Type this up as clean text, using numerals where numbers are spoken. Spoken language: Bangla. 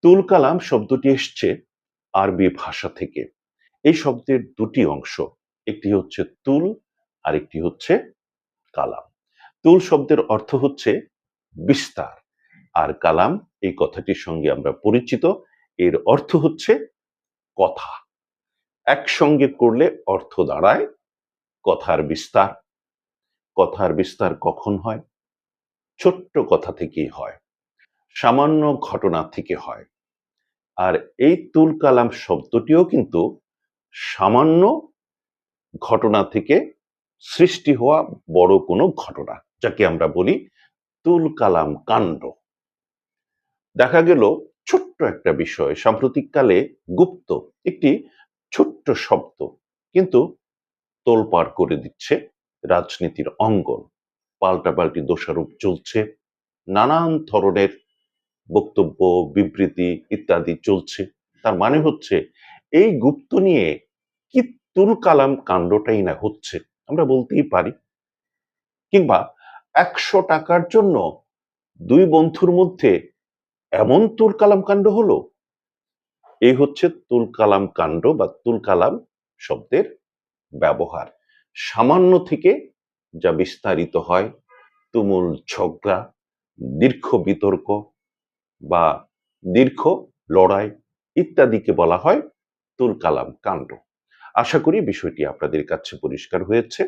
তুল কালাম শব্দটি এসছে আরবি ভাষা থেকে। এই শব্দের দুটি অংশ, একটি হচ্ছে তুল আর একটি হচ্ছে কালাম। তুল শব্দের অর্থ হচ্ছে বিস্তার, আর কালাম এই কথাটির সঙ্গে আমরা পরিচিত। এর অর্থ হচ্ছে কথা। একসঙ্গে করলে অর্থ দাঁড়ায় কথার বিস্তার। কথার বিস্তার কখন হয়? ছোট্ট কথা থেকেই হয়, সামান্য ঘটনা থেকে হয়। আর এই তুল কালাম শব্দটিও কিন্তু সামান্য ঘটনা থেকে সৃষ্টি হওয়া বড় কোনো ঘটনা, যাকে আমরা বলি তুল কালাম কাণ্ড। দেখা গেল ছোট্ট একটা বিষয় সাম্প্রতিককালে গুপ্ত একটি ছোট্ট শব্দ কিন্তু তোলপাড় করে দিচ্ছে রাজনীতির অঙ্গন। পাল্টাপাল্টি দোষারোপ চলছে, নানান ধরনের বক্তব্য, বিবৃতি ইত্যাদি চলছে। তার মানে হচ্ছে এই গুপ্ত নিয়ে কি তুল কালাম কাণ্ডটাই না হচ্ছে, আমরা বলতেই পারি। কিংবা ১০০ টাকার জন্য দুই বন্ধুর মধ্যে এমন তুল কালাম কাণ্ড হলো। এই হচ্ছে তুল কালাম কাণ্ড বা তুল কালাম শব্দের ব্যবহার। সামান্য থেকে যা বিস্তারিত হয়, তুমুল ঝগড়া, দীর্ঘ বিতর্ক বা দীর্ঘ লড়াই ইত্যাদিকে বলা হয় তুল কালাম কাণ্ড। আশা করি বিষয়টি আপনাদের কাছে পরিষ্কার হয়েছে।